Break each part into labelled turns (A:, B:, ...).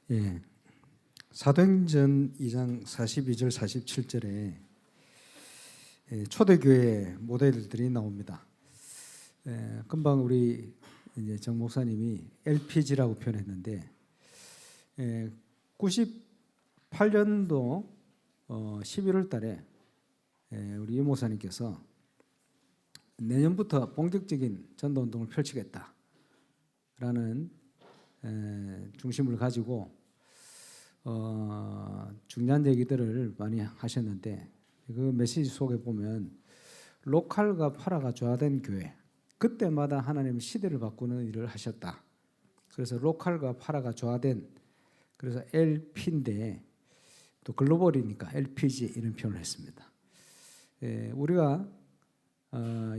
A: 예, 사도행전 2장 42절 47절에 초대교회 모델들이 나옵니다. 금방 우리 이제 정 목사님이 LPG라고 표현했는데 98년도 11월 달에 우리 유 목사님께서 내년부터 본격적인 전도운동을 펼치겠다라는 중심을 가지고 중요한 얘기들을 많이 하셨는데 그 메시지 속에 보면 로컬과 파라가 조화된 교회, 그때마다 하나님은 시대를 바꾸는 일을 하셨다. 그래서 로컬과 파라가 조화된, 그래서 LP인데 또 글로벌이니까 LPG 이런 표현을 했습니다. 우리가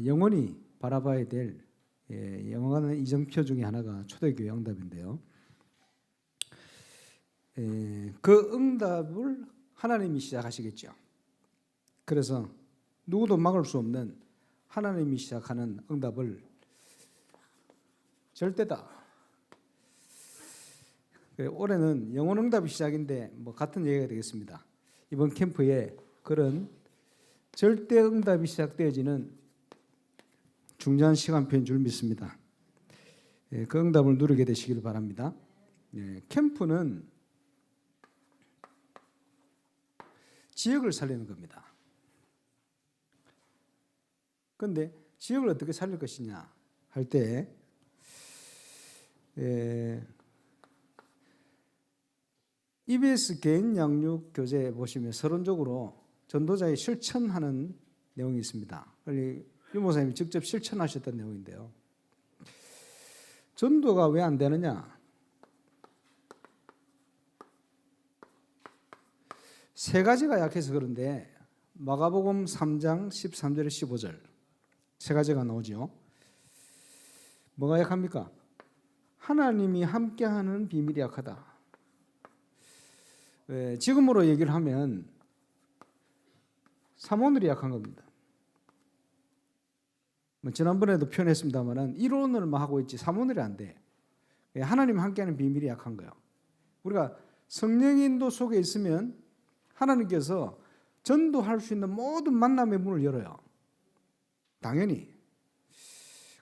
A: 영원히 바라봐야 될 영원한 이정표 중에 하나가 초대교회 응답인데요. 그 응답을 하나님이 시작하시겠죠. 그래서 누구도 막을 수 없는 하나님이 시작하는 응답을 절대다. 올해는 영원 응답이 시작인데 뭐 같은 얘기가 되겠습니다. 이번 캠프에 그런 절대 응답이 시작되어지는 중요한 시간표인 줄 믿습니다. 그 응답을 누리게 되시길 바랍니다. 캠프는 지역을 살리는 겁니다. 그런데 지역을 어떻게 살릴 것이냐 할 때 EBS 개인 양육 교재 보시면 서론적으로 전도자의 실천하는 내용이 있습니다. 유 목사님이 직접 실천하셨던 내용인데요. 전도가 왜 안 되느냐? 세 가지가 약해서 그런데 마가복음 3장 13절에 15절 세 가지가 나오죠. 뭐가 약합니까? 하나님이 함께하는 비밀이 약하다. 지금으로 얘기를 하면 사모늘이 약한 겁니다. 지난번에도 표현했습니다만 이론을만 하고 있지 사모늘이 안 돼. 하나님 함께하는 비밀이 약한 거예요. 우리가 성령 인도 속에 있으면 하나님께서 전도할 수 있는 모든 만남의 문을 열어요. 당연히.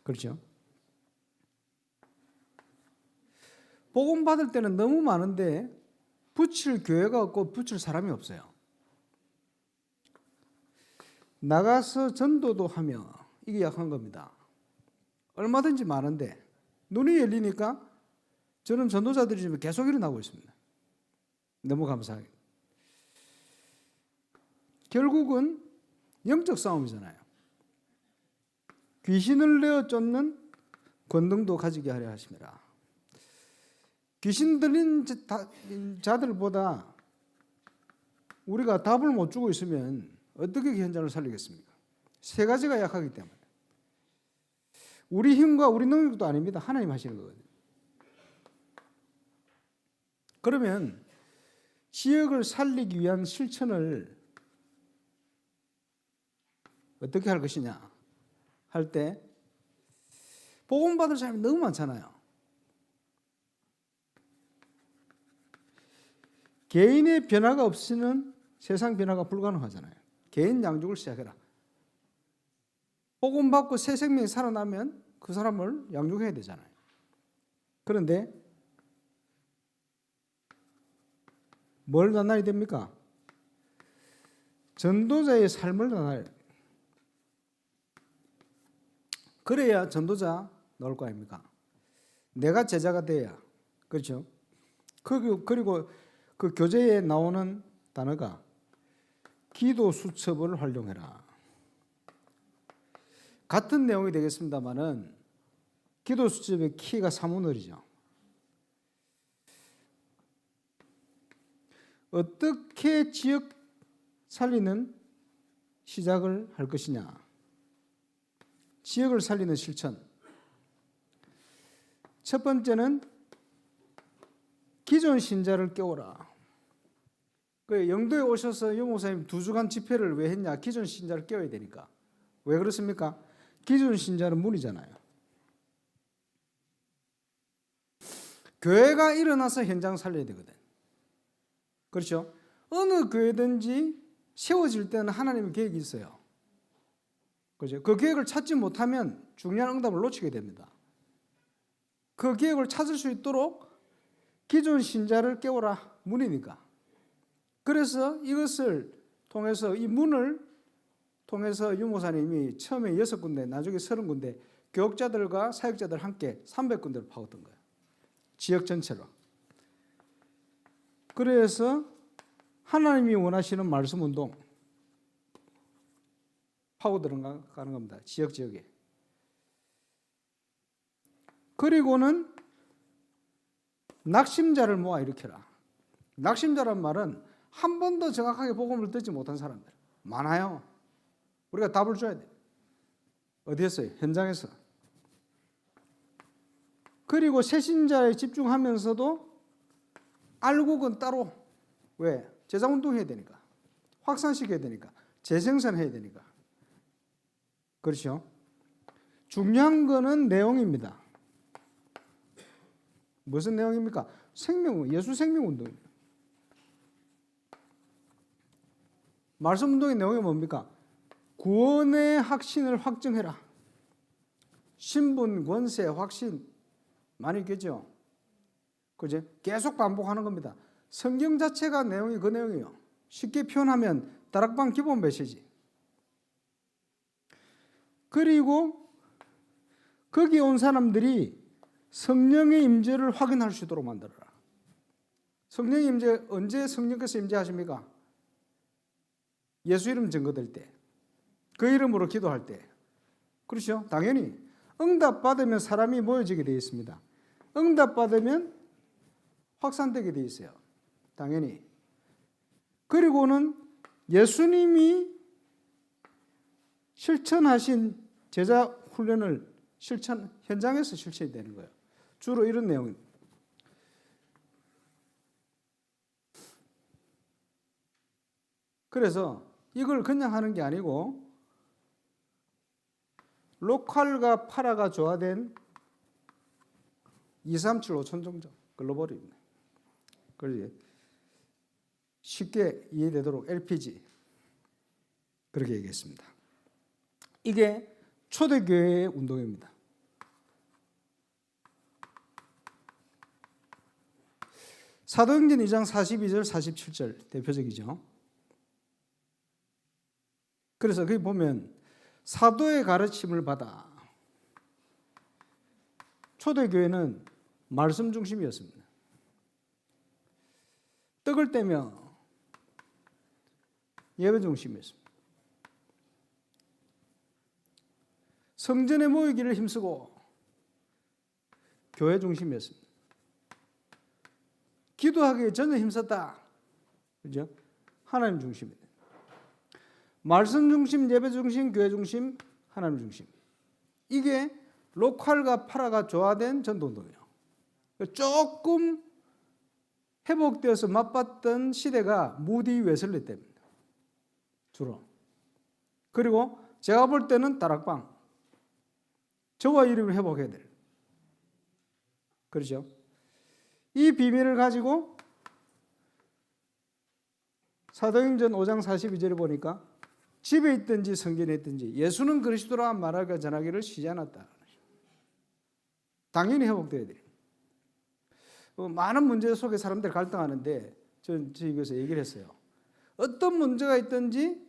A: 그렇죠? 복음 받을 때는 너무 많은데 붙일 교회가 없고 붙일 사람이 없어요. 나가서 전도도 하며 이게 약한 겁니다. 얼마든지 많은데 눈이 열리니까 저는 전도자들이 지금 계속 일어나고 있습니다. 너무 감사하게. 결국은 영적 싸움이잖아요. 귀신을 내어 쫓는 권능도 가지게 하려 하심이라. 귀신 들린 자들보다 우리가 답을 못 주고 있으면 어떻게 그 현장을 살리겠습니까? 세 가지가 약하기 때문에. 우리 힘과 우리 능력도 아닙니다. 하나님 하시는 거거든요. 그러면 지역을 살리기 위한 실천을 어떻게 할 것이냐 할 때 복음 받을 사람이 너무 많잖아요. 개인의 변화가 없이는 세상 변화가 불가능하잖아요. 개인 양육을 시작해라. 복음 받고 새 생명이 살아나면 그 사람을 양육해야 되잖아요. 그런데 뭘 나눠야 됩니까? 전도자의 삶을 나눠야 돼요. 그래야 전도자 나올 거 아닙니까? 내가 제자가 돼야. 그렇죠? 그리고 그 교재에 나오는 단어가 기도 수첩을 활용해라. 같은 내용이 되겠습니다만은 기도 수첩의 키가 사모늘이죠. 어떻게 지역 살리는 시작을 할 것이냐? 지역을 살리는 실천. 첫 번째는 기존 신자를 깨워라. 그 영도에 오셔서 유 목사님 2주간 집회를 왜 했냐? 기존 신자를 깨워야 되니까. 왜 그렇습니까? 기존 신자는 문이잖아요. 교회가 일어나서 현장 살려야 되거든. 그렇죠? 어느 교회든지 세워질 때는 하나님의 계획이 있어요. 그죠? 그 계획을 찾지 못하면 중요한 응답을 놓치게 됩니다. 그 계획을 찾을 수 있도록 기존 신자를 깨워라 문이니까. 그래서 이것을 통해서 이 문을 통해서 유 목사님이 처음에 6군데 나중에 30군데 교역자들과 사역자들 함께 300군데를 파고든 거예요. 지역 전체로. 그래서 하나님이 원하시는 말씀 운동 파고 들어가는 겁니다. 지역에. 그리고는 낙심자를 모아 일으켜라. 낙심자란 말은 한 번도 정확하게 복음을 듣지 못한 사람들 많아요. 우리가 답을 줘야 돼. 어디였어요? 현장에서. 그리고 새신자에 집중하면서도 알곡은 따로. 왜? 제자운동해야 되니까. 확산시켜야 되니까. 재생산해야 되니까. 그렇죠? 중요한 거는 내용입니다. 무슨 내용입니까? 예수 생명운동입니다. 말씀운동의 내용이 뭡니까? 구원의 확신을 확증해라. 신분, 권세, 확신 많이 있겠죠? 그죠? 계속 반복하는 겁니다. 성경 자체가 내용이 그 내용이에요. 쉽게 표현하면 다락방 기본 메시지. 그리고 거기 온 사람들이 성령의 임재를 확인할 수 있도록 만들어라. 성령의 임재, 언제 성령께서 임재하십니까? 예수 이름 증거될 때, 그 이름으로 기도할 때. 그렇죠? 당연히 응답받으면 사람이 모여지게 되어 있습니다. 응답받으면 확산되게 되어 있어요. 당연히. 그리고는 예수님이 실천하신 제자 훈련을 현장에서 실천이 되는 거예요. 주로 이런 내용입니다. 그래서 이걸 그냥 하는 게 아니고 로컬과 파라가 조화된 237 5천 종족 글로벌입니다. 그래서 쉽게 이해되도록 LPG 그렇게 얘기했습니다. 이게 초대교회의 운동입니다. 사도행전 2장 42절 47절 대표적이죠. 그래서 거기 보면 사도의 가르침을 받아. 초대교회는 말씀 중심이었습니다. 떡을 떼며 예배 중심이었습니다. 성전에 모이기를 힘쓰고 교회 중심이었습니다. 기도하기에 전혀 힘썼다. 그죠? 하나님 중심입니다. 말씀 중심, 예배 중심, 교회 중심, 하나님 중심. 이게 로컬과 파라가 조화된 전도운동이에요. 조금 회복되어서 맛봤던 시대가 무디 웨슬리 때입니다. 주로. 그리고 제가 볼 때는 다락방. 저와 이름을 회복해야 될. 그렇죠? 이 비밀을 가지고 사도행전 5장 42절에 보니까 집에 있든지 성전에 있든지 예수는 그리스도라 말하고 전하기를 쉬지 않았다. 당연히 회복돼야 돼요. 많은 문제 속에 사람들이 갈등하는데 저는 여기서 얘기를 했어요. 어떤 문제가 있든지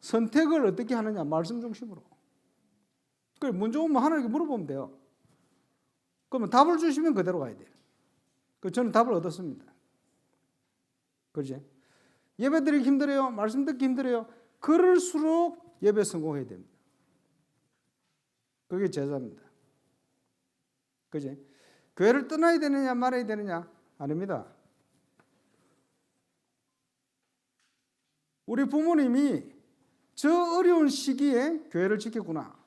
A: 선택을 어떻게 하느냐 말씀 중심으로. 그래 문제 오면 하나님께 물어보면 돼요. 그러면 답을 주시면 그대로 가야 돼요. 저는 답을 얻었습니다. 그렇지? 예배 드리기 힘들어요. 말씀 듣기 힘들어요. 그럴수록 예배 성공해야 됩니다. 그게 제자입니다. 그지? 교회를 떠나야 되느냐 말아야 되느냐 아닙니다. 우리 부모님이 저 어려운 시기에 교회를 지켰구나.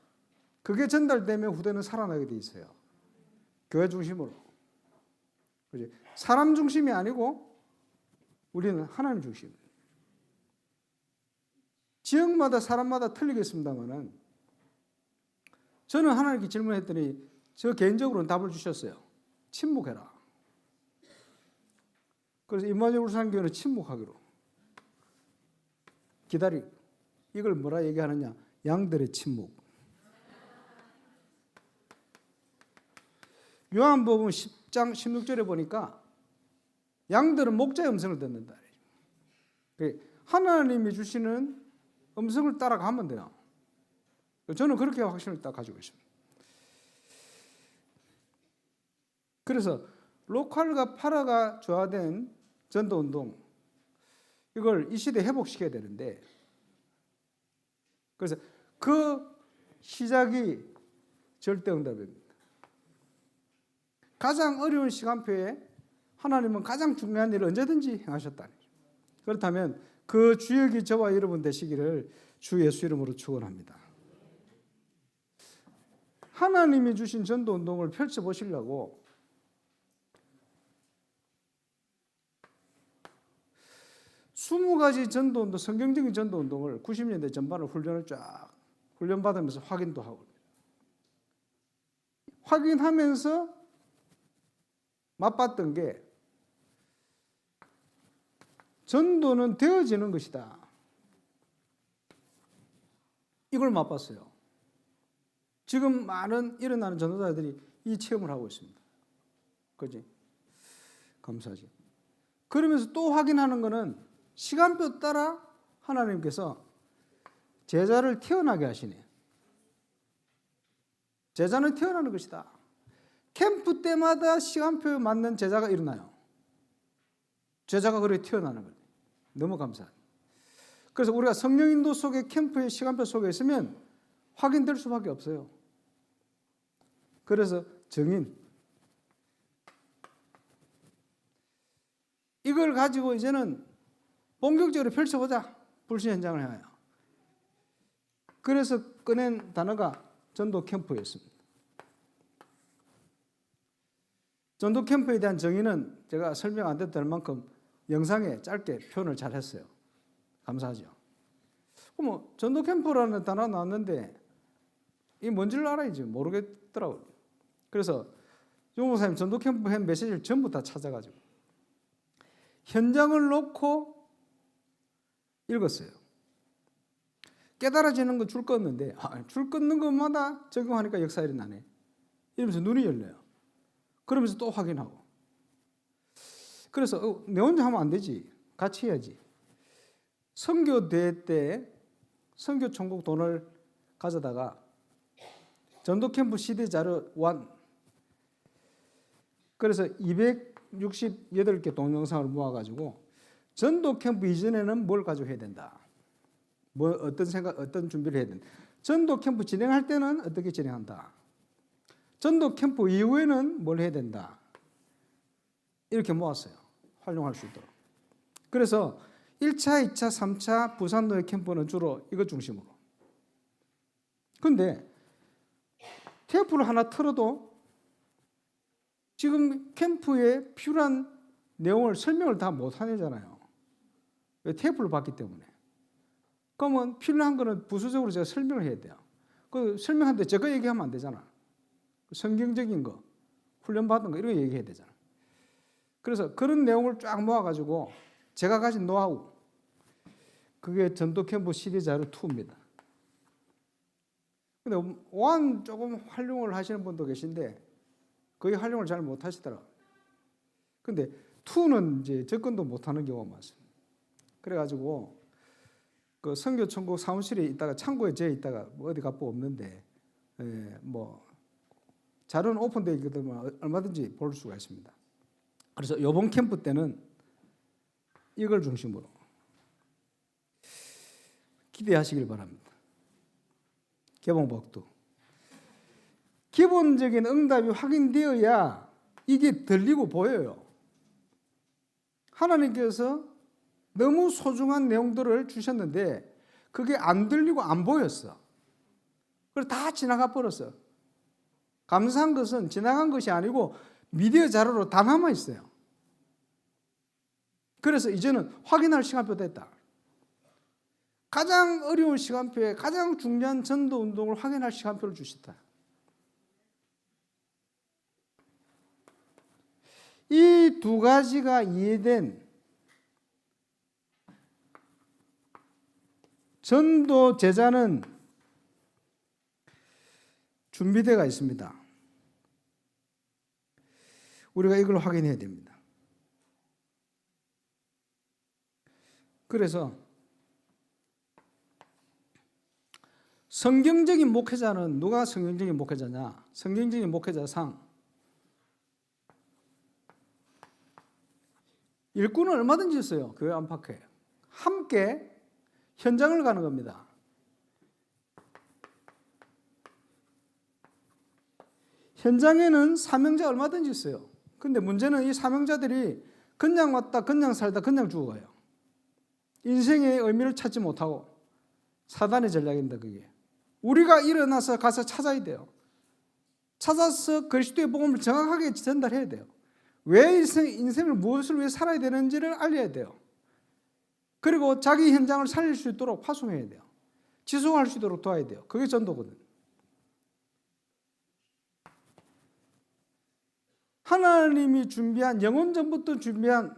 A: 그게 전달되면 후대는 살아나게 돼 있어요. 교회 중심으로. 그지? 사람 중심이 아니고 우리는 하나님 중심. 지역마다 사람마다 틀리겠습니다만은 저는 하나님께 질문했더니 저 개인적으로는 답을 주셨어요. 침묵해라. 그래서 임마누엘 울산교회는 침묵하기로 기다리고, 이걸 뭐라 얘기하느냐? 양들의 침묵. 요한복음 10장 16절에 보니까 양들은 목자의 음성을 듣는다. 하나님이 주시는 음성을 따라가면 돼요. 저는 그렇게 확신을 딱 가지고 있습니다. 그래서 로컬과 파라가 조화된 전도운동, 이걸 이 시대에 회복시켜야 되는데, 그래서 그 시작이 절대응답입니다. 가장 어려운 시간표에 하나님은 가장 중요한 일을 언제든지 행하셨다. 그렇다면 그 주역이 저와 여러분 되시기를 주 예수 이름으로 축원합니다. 하나님이 주신 전도운동을 펼쳐보시려고 스무 가지 전도운동, 성경적인 전도운동을 90년대 전반을 훈련받으면서 확인도 하고, 확인하면서 맛봤던 게 전도는 되어지는 것이다. 이걸 맛봤어요. 지금 많은 일어나는 전도자들이 이 체험을 하고 있습니다. 그지? 감사하지. 그러면서 또 확인하는 것은 시간표 따라 하나님께서 제자를 태어나게 하시네. 제자는 태어나는 것이다. 캠프 때마다 시간표에 맞는 제자가 일어나요. 제자가 그렇게 태어나는 거예요. 너무 감사합니다. 그래서 우리가 성령 인도 속에 캠프의 시간표 속에 있으면 확인될 수밖에 없어요. 그래서 정인, 이걸 가지고 이제는 본격적으로 펼쳐보자. 불신 현장을 향하여. 그래서 꺼낸 단어가 전도 캠프였습니다. 전도 캠프에 대한 정의는 제가 설명 안 돼도 될 만큼 영상에 짧게 표현을 잘 했어요. 감사하죠. 그럼 전도 캠프라는 단어 나왔는데 이게 뭔지를 알아야지 모르겠더라고요. 그래서 용 목사님 전도 캠프 한 메시지를 전부 다 찾아가지고 현장을 놓고 읽었어요. 깨달아지는 거 줄 껐는데 줄 끊는 것마다 적용하니까 역사 일어나네. 이러면서 눈이 열려요. 그러면서 또 확인하고. 그래서 내 혼자 하면 안 되지. 같이 해야지. 선교대회 때 선교 총국 돈을 가져다가 전도 캠프 CD 자료 1, 그래서 268개 동영상을 모아가지고 전도 캠프 이전에는 뭘 가지고 해야 된다. 뭐 어떤 생각, 어떤 준비를 해야 된다. 전도 캠프 진행할 때는 어떻게 진행한다. 전도 캠프 이후에는 뭘 해야 된다. 이렇게 모았어요. 활용할 수 있도록. 그래서 1차, 2차, 3차 부산노예 캠프는 주로 이것 중심으로. 근데 테이프를 하나 틀어도 지금 캠프에 필요한 내용을 설명을 다 못 하잖아요. 왜? 테이프를 봤기 때문에. 그러면 필요한 거는 부수적으로 제가 설명을 해야 돼요. 그 설명하는데 제가 얘기하면 안 되잖아. 성경적인 거, 훈련받은 거 이런 거 얘기해야 되잖아. 그래서 그런 내용을 쫙 모아가지고 제가 가진 노하우, 그게 전도 캠프 CD 자료 2입니다. 근데 원 조금 활용을 하시는 분도 계신데 거의 활용을 잘 못 하시더라고요. 근데 2는 이제 접근도 못 하는 경우가 많습니다. 그래가지고 그 선교천국 사무실에 있다가 창고에 재 있다가 뭐 어디 갖고 없는데 뭐 자료는 오픈되어 있기 때문에 얼마든지 볼 수가 있습니다. 그래서 이번 캠프 때는 이걸 중심으로 기대하시길 바랍니다. 개봉복도. 기본적인 응답이 확인되어야 이게 들리고 보여요. 하나님께서 너무 소중한 내용들을 주셨는데 그게 안 들리고 안 보였어. 그래서 다 지나가 버렸어. 감사한 것은 지나간 것이 아니고 미디어 자료로 다 남아 있어요. 그래서 이제는 확인할 시간표 됐다. 가장 어려운 시간표에 가장 중요한 전도 운동을 확인할 시간표를 주셨다. 이 두 가지가 이해된 전도 제자는 준비되어 있습니다. 우리가 이걸 확인해야 됩니다. 그래서 성경적인 목회자는 누가 성경적인 목회자냐? 성경적인 목회자상 일꾼은 얼마든지 있어요. 교회 안팎에. 함께 현장을 가는 겁니다. 현장에는 사명자 얼마든지 있어요. 근데 문제는 이 사명자들이 그냥 왔다 그냥 살다 그냥 죽어가요. 인생의 의미를 찾지 못하고 사단의 전략입니다. 그게. 우리가 일어나서 가서 찾아야 돼요. 찾아서 그리스도의 복음을 정확하게 전달해야 돼요. 왜 인생을 무엇을 위해 살아야 되는지를 알려야 돼요. 그리고 자기 현장을 살릴 수 있도록 파송해야 돼요. 지속할 수 있도록 도와야 돼요. 그게 전도거든. 하나님이 준비한 영원 전부터 준비한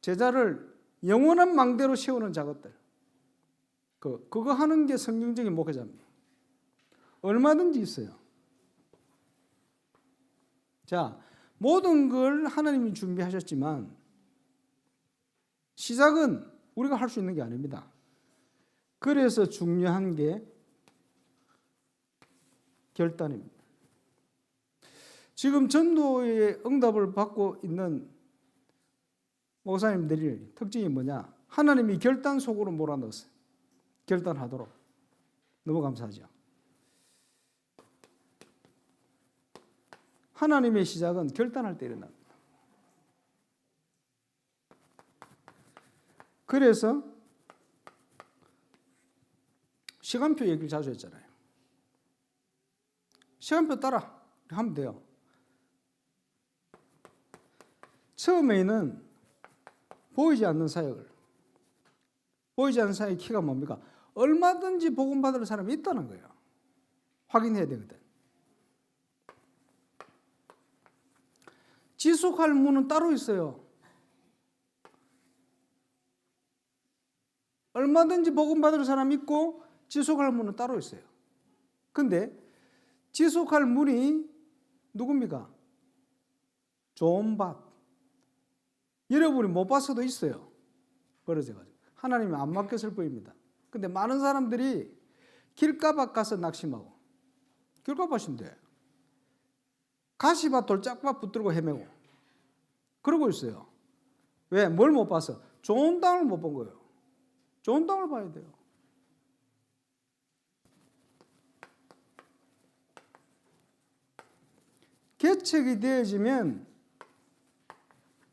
A: 제자를 영원한 망대로 세우는 작업들. 그거 하는 게 성경적인 목회자입니다. 얼마든지 있어요. 자, 모든 걸 하나님이 준비하셨지만 시작은 우리가 할 수 있는 게 아닙니다. 그래서 중요한 게 결단입니다. 지금 전도의 응답을 받고 있는 목사님들이 특징이 뭐냐? 하나님이 결단 속으로 몰아넣었어요. 결단하도록. 너무 감사하죠. 하나님의 시작은 결단할 때 일어납니다. 그래서 시간표 얘기를 자주 했잖아요. 시간표 따라 하면 돼요. 처음에는 보이지 않는 사역을, 보이지 않는 사역의 키가 뭡니까? 얼마든지 복음 받을 사람이 있다는 거예요. 확인해야 되거든. 지속할 문은 따로 있어요. 얼마든지 복음 받을 사람이 있고 지속할 문은 따로 있어요. 근데 지속할 문이 누굽니까? 좋은 밭. 여러분이 못 봤어도 있어요. 벌어져가지고. 하나님이 안 맡겼을 뿐입니다. 근데 많은 사람들이 길가밭 가서 낙심하고, 길가밭인데 가시밭 돌짝밭 붙들고 헤매고 그러고 있어요. 왜? 뭘 못 봐서? 좋은 땅을 못 본 거예요. 좋은 땅을 봐야 돼요. 개척이 되어지면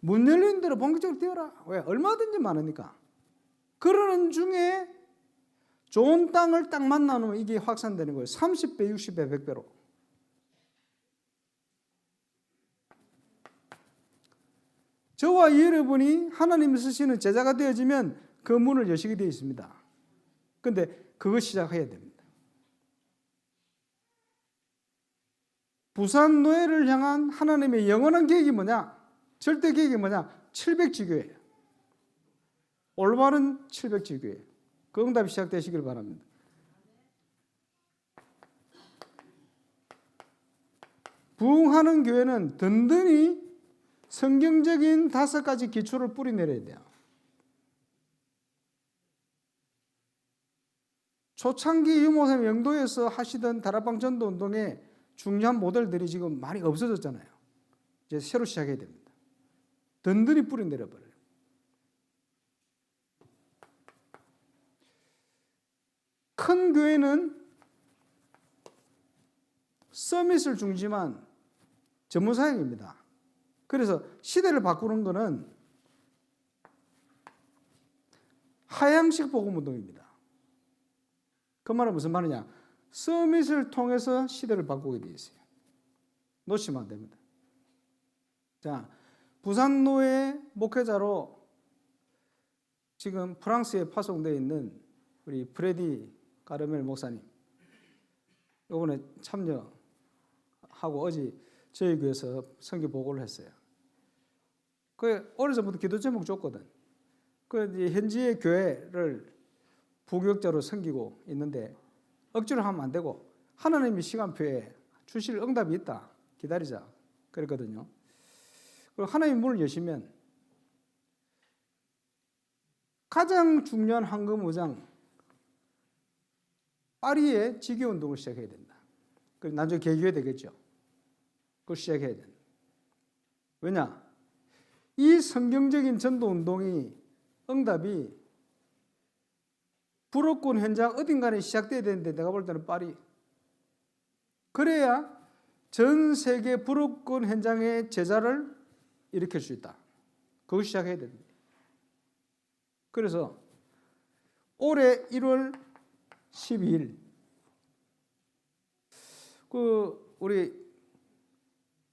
A: 문 열린 대로 본격적으로 되어라. 왜? 얼마든지 많으니까. 그러는 중에 좋은 땅을 딱 만나면 이게 확산되는 거예요. 30배, 60배, 100배로. 저와 여러분이 하나님이 쓰시는 제자가 되어지면 그 문을 여시게 되어 있습니다. 그런데 그거 시작해야 됩니다. 부산 노예를 향한 하나님의 영원한 계획이 뭐냐? 절대 계획이 뭐냐? 700지교예요. 올바른 700지교예요. 그 응답이 시작되시길 바랍니다. 부흥하는 교회는 든든히 성경적인 5가지 기초를 뿌리내려야 돼요. 초창기 유모샘 영도에서 하시던 다락방 전도 운동의 중요한 모델들이 지금 많이 없어졌잖아요. 이제 새로 시작해야 됩니다. 든든히 뿌리내려버려요. 큰 교회는 서밋을 중지만 전문사역입니다. 그래서 시대를 바꾸는 것은 하향식 복음운동입니다. 그 말은 무슨 말이냐? 서밋을 통해서 시대를 바꾸게 되어 있어요. 놓치면 안 됩니다. 자, 부산노예 목회자로 지금 프랑스에 파송되어 있는 우리 프레디 까르멜 목사님, 이번에 참여하고 어제 저희 교회에서 선교 보고를 했어요. 그 오래전부터 기도 제목 줬거든. 그 이제 현지의 교회를 부교역자로 섬기고 있는데 억지로 하면 안 되고 하나님이 시간표에 주실 응답이 있다. 기다리자. 그랬거든요. 그리고 하나님 문을 여시면 가장 중요한 황금의장 파리에 지교운동을 시작해야 된다. 그리고 나중에 개교회 되겠죠. 그걸 시작해야 된다. 왜냐? 이 성경적인 전도운동이 응답이 불어권 현장 어딘가에 시작돼야 되는데 내가 볼 때는 파리. 그래야 전 세계 불어권 현장의 제자를 일으킬 수 있다. 그걸 시작해야 됩니다. 그래서 올해 1월 12일 그 우리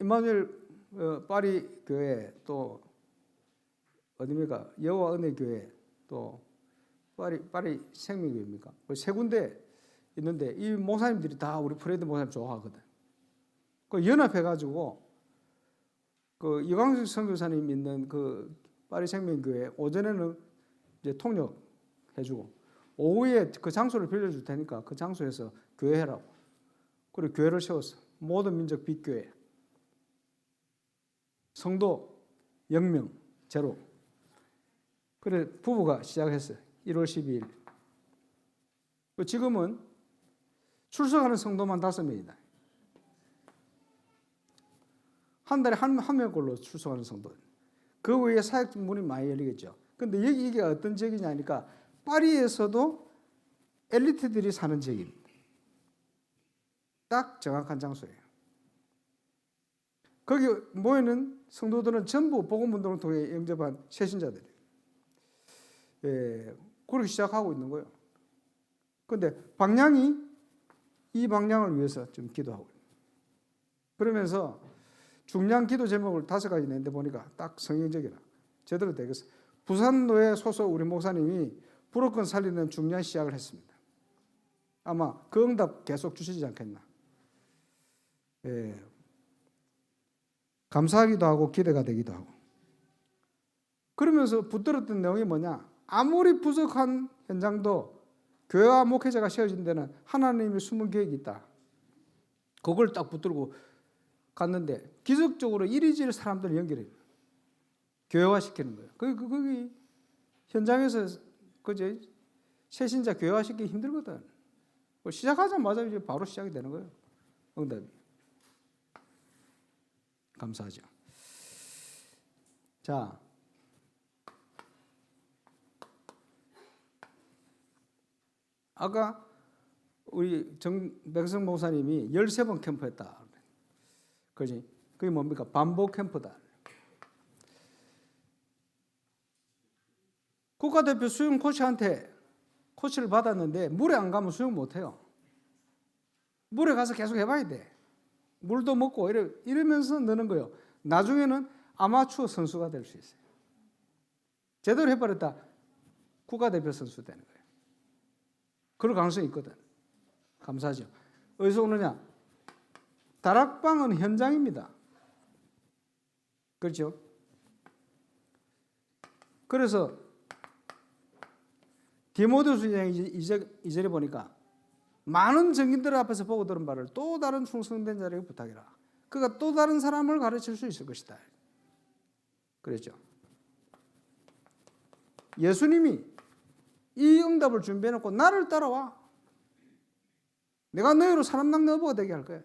A: 임마누엘 파리 교회 또 어디입니까? 여호와 은혜 교회 또 파리 생명교회입니까? 세 군데 있는데 이 목사님들이 다 우리 프레드 목사님 좋아하거든. 그 연합해가지고 그 이광수 선교사님 있는 그 파리 생명교회 오전에는 이제 통역해주고 오후에 그 장소를 빌려줄 테니까 그 장소에서 교회해라고. 그리고 교회를 세웠어. 모든 민족 빛교회. 성도 0명 제로. 그래 부부가 시작했어요. 1월 12일. 지금은 출석하는 성도만 5명이다. 한 달에 한 명꼴로 출석하는 성도. 그 외에 사역 문이 많이 열리겠죠. 근데 여기 이게 어떤 지역이냐니까 파리에서도 엘리트들이 사는 지역입니다. 딱 정확한 장소예요. 거기 모이는 성도들은 전부 복음운동을 통해 영접한 새신자들이에요. 예, 그렇게 시작하고 있는 거예요. 그런데 방향이 이 방향을 위해서 좀 기도하고 있어요. 그러면서 중요한 기도 제목을 5가지 냈는데 보니까 딱 성경적이라 제대로 되겠어요. 부산노회 소속 우리 목사님이 불어권 살리는 중요한 시작을 했습니다. 아마 그 응답 계속 주시지 않겠나. 예, 감사하기도 하고 기대가 되기도 하고. 그러면서 붙들었던 내용이 뭐냐? 아무리 부족한 현장도 교회와 목회자가 세워진 데는 하나님의 숨은 계획이 있다. 그걸 딱 붙들고 갔는데 기적적으로 이리저리 사람들을 연결해요. 교회화시키는 거예요. 거기 현장에서 그제 새신자 교회화시키기 힘들거든. 시작하자마자 이제 바로 시작이 되는 거예요. 응답이. 감사하죠. 자, 아까 우리 정백성 목사님이 13번 캠프했다. 그지? 그게 뭡니까? 반복 캠프다. 국가대표 수영 코치한테 코치를 받았는데 물에 안 가면 수영 못해요. 물에 가서 계속 해봐야 돼. 물도 먹고 이러면서 느는 거예요. 나중에는 아마추어 선수가 될 수 있어요. 제대로 해버렸다 국가대표 선수 되는 거예요. 그럴 가능성이 있거든. 감사하죠. 어디서 오느냐? 다락방은 현장입니다. 그렇죠? 그래서 디모데후서 2절에 보니까 많은 증인들 앞에서 보고 들은 바를 또 다른 충성된 자에게 부탁해라. 그가 또 다른 사람을 가르칠 수 있을 것이다. 그랬죠. 예수님이 이 응답을 준비해놓고 나를 따라와. 내가 너희로 사람 낚는 어부가 되게 할 거야.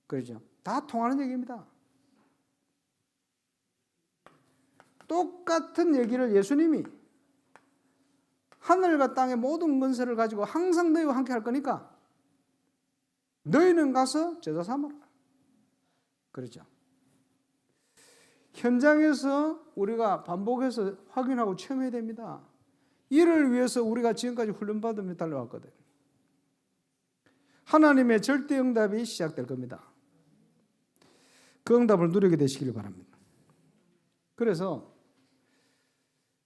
A: 그렇죠. 다 통하는 얘기입니다. 똑같은 얘기를 예수님이 하늘과 땅의 모든 권세를 가지고 항상 너희와 함께 할 거니까 너희는 가서 제자 삼아라. 그렇죠. 현장에서 우리가 반복해서 확인하고 체험해야 됩니다. 이를 위해서 우리가 지금까지 훈련받으며 달려왔거든. 하나님의 절대 응답이 시작될 겁니다. 그 응답을 누리게 되시길 바랍니다. 그래서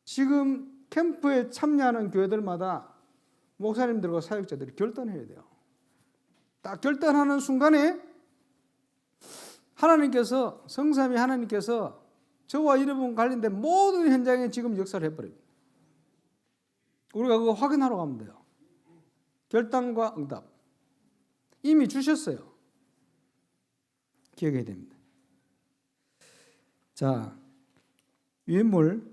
A: 지금 캠프에 참여하는 교회들마다 목사님들과 사역자들이 결단해야 돼요. 딱 결단하는 순간에 하나님께서 성삼위 하나님께서 저와 이런 관련된 모든 현장에 지금 역사를 해버립니다. 우리가 그거 확인하러 가면 돼요. 결단과 응답. 이미 주셨어요. 기억해야 됩니다. 자, 유인물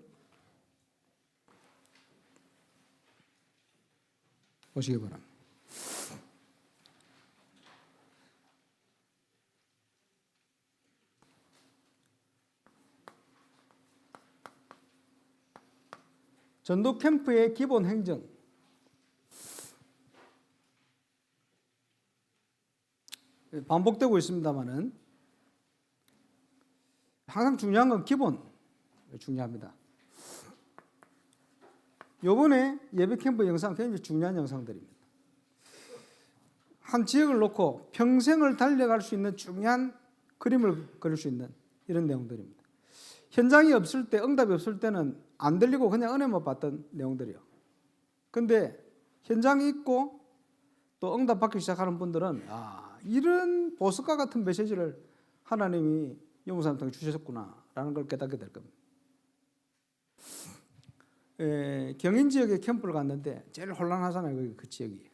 A: 보시기 바랍니다. 전도 캠프의 기본 행정. 반복되고 있습니다만은 항상 중요한 건 기본 중요합니다. 요번에 예배 캠프 영상 굉장히 중요한 영상들입니다. 한 지역을 놓고 평생을 달려갈 수 있는 중요한 그림을 그릴 수 있는 이런 내용들입니다. 현장이 없을 때, 응답이 없을 때는 안 들리고 그냥 은혜만 받던 내용들이요. 근데 현장이 있고 또 응답 받기 시작하는 분들은 이런 보석과 같은 메시지를 하나님이 영무사님 통해 주셨구나라는 걸 깨닫게 될 겁니다. 경인 지역에 캠프를 갔는데 제일 혼란하잖아요. 그 지역이.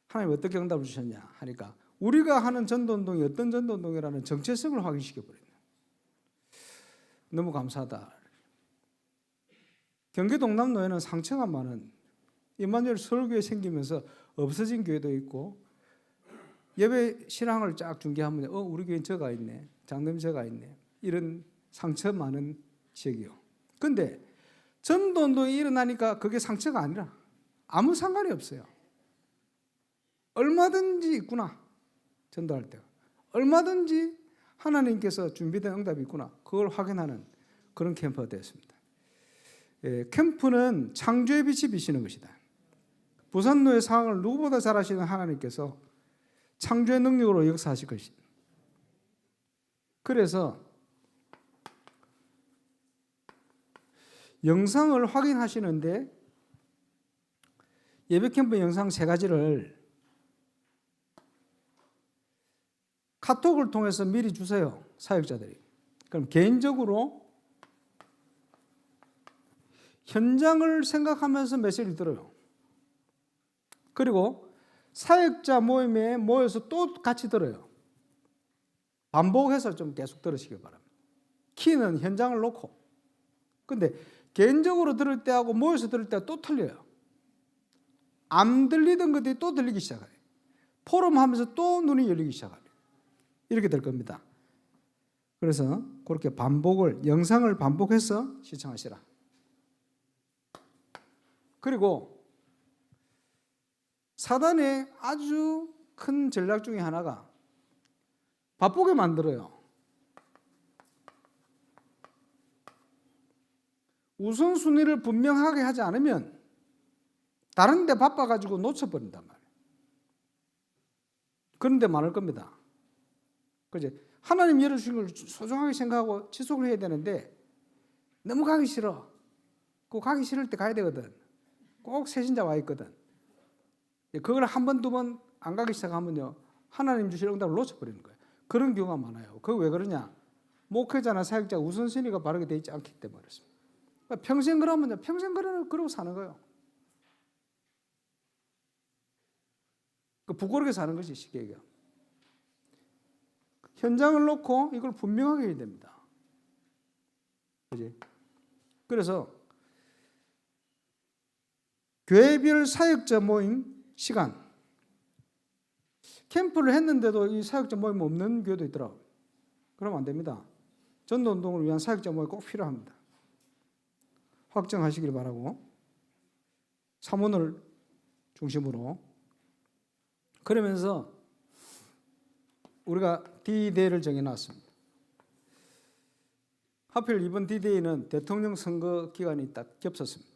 A: 하나님 어떻게 응답을 주셨냐 하니까 우리가 하는 전도운동이 어떤 전도운동이라는 정체성을 확인시켜버립니다. 너무 감사하다. 경기도 동남로에는 상처가 많은 임마누엘 서울교회 생기면서 없어진 교회도 있고 예배 신앙을 쫙 중계하면 우리 교회는 저가 있네. 장로님 저가 있네. 이런 상처 많은 지역이요. 근데 전도운동이 일어나니까 그게 상처가 아니라 아무 상관이 없어요. 얼마든지 있구나. 전도할 때 얼마든지 하나님께서 준비된 응답이 있구나. 그걸 확인하는 그런 캠프가 되었습니다. 캠프는 창조의 빛이 비치는 것이다. 부산로의 상황을 누구보다 잘 아시는 하나님께서 창조의 능력으로 역사하실 것이다. 그래서 영상을 확인하시는데 예배 캠프 영상 3가지를 카톡을 통해서 미리 주세요. 사역자들이. 그럼 개인적으로 현장을 생각하면서 메시지를 들어요. 그리고 사역자 모임에 모여서 또 같이 들어요. 반복해서 좀 계속 들으시기 바랍니다. 키는 현장을 놓고. 근데 개인적으로 들을 때하고 모여서 들을 때가 또 틀려요. 안 들리던 것들이 또 들리기 시작해요. 포럼 하면서 또 눈이 열리기 시작해요. 이렇게 될 겁니다. 그래서 그렇게 영상을 반복해서 시청하시라. 그리고 사단의 아주 큰 전략 중에 하나가 바쁘게 만들어요. 우선순위를 분명하게 하지 않으면 다른 데 바빠가지고 놓쳐버린단 말이에요. 그런 데 많을 겁니다. 그죠? 하나님 열어주신 걸 소중하게 생각하고 지속을 해야 되는데 너무 가기 싫어. 꼭 가기 싫을 때 가야 되거든. 꼭 새신자 와 있거든. 그걸 한 번, 두 번 안 가기 시작하면요. 하나님 주실 응답을 놓쳐버리는 거예요. 그런 경우가 많아요. 그거 왜 그러냐? 목회자나 사역자 우선순위가 바르게 되어 있지 않기 때문에 그렇습니다. 그러니까 평생 그러면요. 평생 그러고 사는 거예요. 부끄럽게 사는 것이 쉽게 얘기해요. 현장을 놓고 이걸 분명하게 해야 됩니다. 그지? 그래서 교회별 사역자 모임 시간. 캠프를 했는데도 이 사역자 모임 없는 교회도 있더라고요. 그러면 안 됩니다. 전도운동을 위한 사역자 모임이 꼭 필요합니다. 확정하시길 바라고 사문을 중심으로 그러면서 우리가 D-Day를 정해놨습니다. 하필 이번 D-Day는 대통령 선거 기간이 딱 겹쳤습니다.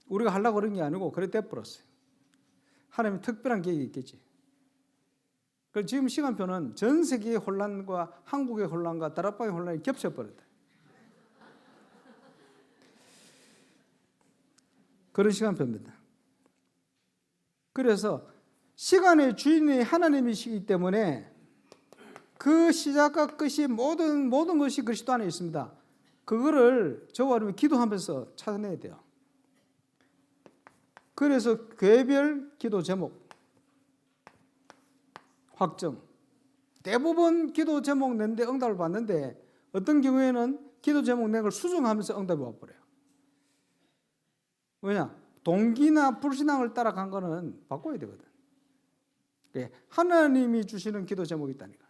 A: 우리가 하려고 그런 게 아니고 그래 돼버렸어요. 하나님이 특별한 계획이 있겠지. 그래서 지금 시간표는 전 세계의 혼란과 한국의 혼란과 다락방의 혼란이 겹쳐버렸다. 그런 시간표입니다. 그래서 시간의 주인이 하나님이시기 때문에 그 시작과 끝이 모든 것이 그리스도 안에 있습니다. 그거를 저와 여러분이 기도하면서 찾아내야 돼요. 그래서 교회별 기도 제목 확정. 대부분 기도 제목 낸데 응답을 받는데 어떤 경우에는 기도 제목 낸 걸 수정하면서 응답이 와버려요. 왜냐? 동기나 불신앙을 따라간 거는 바꿔야 되거든. 하나님이 주시는 기도 제목이 있다니까.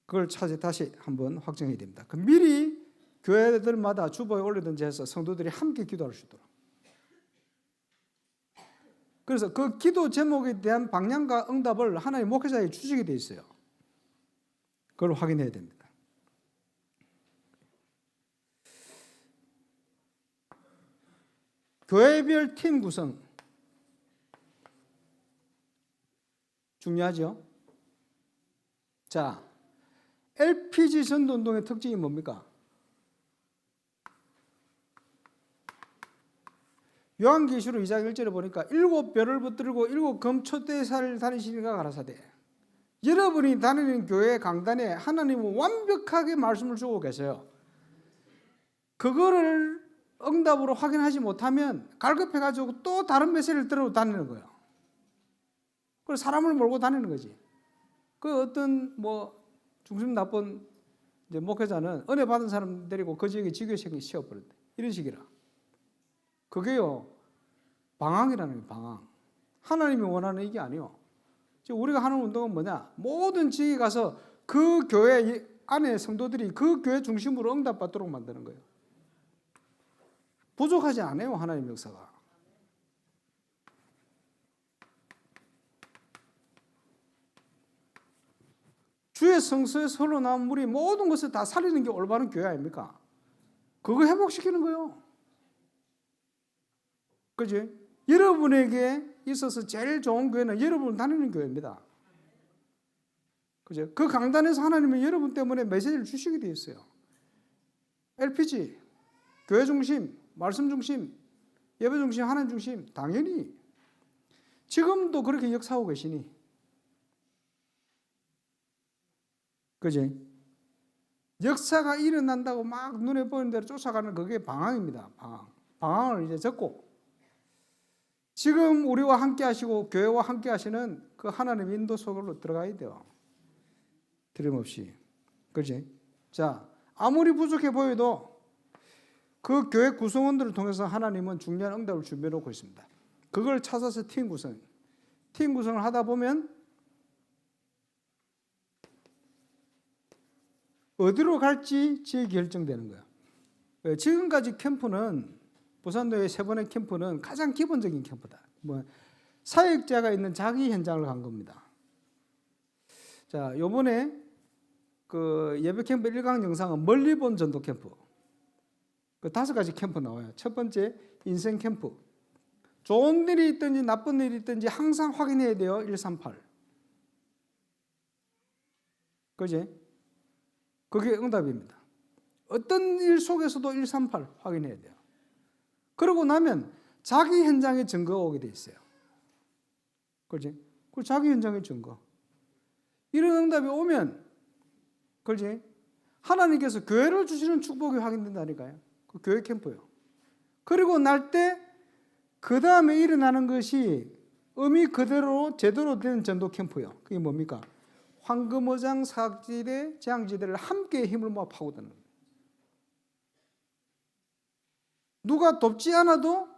A: 그걸 다시 한번 확정해야 됩니다. 미리 교회들마다 주보에 올리든지 해서 성도들이 함께 기도할 수 있도록. 그래서 그 기도 제목에 대한 방향과 응답을 하나님 목회자에게 주시게 돼 있어요. 그걸 확인해야 됩니다. 교회별 팀 구성 중요하죠. 자, LPG 전도운동의 특징이 뭡니까? 요한계시록 2장 1절에 보니까 7별을 붙들고 7금초대사를 다니시니가 가라사대. 여러분이 다니는 교회 강단에 하나님은 완벽하게 말씀을 주고 계세요. 그거를 응답으로 확인하지 못하면 갈급해가지고 또 다른 메시지를 들고 다니는 거예요. 그래서 사람을 몰고 다니는 거지. 그 어떤 중심 나쁜 이제 목회자는 은혜 받은 사람 데리고 그 지역에 지교생이 씌워버린다. 이런 식이라. 그게요, 방황이라는 거예요, 방황. 하나님이 원하는 이게 아니요. 우리가 하는 운동은 뭐냐? 모든 지역에 가서 그 교회 안에 성도들이 그 교회 중심으로 응답받도록 만드는 거예요. 부족하지 않아요, 하나님 역사가. 주의 성소에서 흘러나온 물이 모든 것을 다 살리는 게 올바른 교회 아닙니까? 그거 회복시키는 거예요. 그지? 여러분에게 있어서 제일 좋은 교회는 여러분 다니는 교회입니다. 그죠? 그 강단에서 하나님은 여러분 때문에 메시지를 주시게 되어 있어요. LPG, 교회 중심, 말씀 중심, 예배 중심, 하나님 중심, 당연히 지금도 그렇게 역사하고 계시니, 그지? 역사가 일어난다고 막 눈에 보이는 대로 쫓아가는 그게 방황입니다. 방황을 이제 접고 지금 우리와 함께 하시고 교회와 함께 하시는 그 하나님의 인도 속으로 들어가야 돼요. 틀림없이. 그지? 자, 아무리 부족해 보여도 그 교회 구성원들을 통해서 하나님은 중요한 응답을 준비해 놓고 있습니다. 그걸 찾아서 팀 구성을 하다 보면 어디로 갈지 결정되는 거예요. 지금까지 캠프는 부산도의 3번의 캠프는 가장 기본적인 캠프다. 사역자가 있는 자기 현장을 간 겁니다. 자, 요번에 그 예배 캠프 1강 영상은 멀리 본 전도 캠프. 그 5가지 캠프 나와요. 첫 번째, 인생 캠프. 좋은 일이 있든지 나쁜 일이 있든지 항상 확인해야 돼요. 138. 그지? 그게 응답입니다. 어떤 일 속에서도 138 확인해야 돼요. 그러고 나면 자기 현장의 증거가 오게 돼 있어요. 그렇지? 그 자기 현장의 증거. 이런 응답이 오면, 그렇지? 하나님께서 교회를 주시는 축복이 확인된다니까요. 그 교회 캠프요. 그리고 날 때 그 다음에 일어나는 것이 의미 그대로 제대로 된 전도 캠프요. 그게 뭡니까? 황금어장 사각지대 재앙지대를 함께 힘을 모아 파고드는 거예요. 누가 돕지 않아도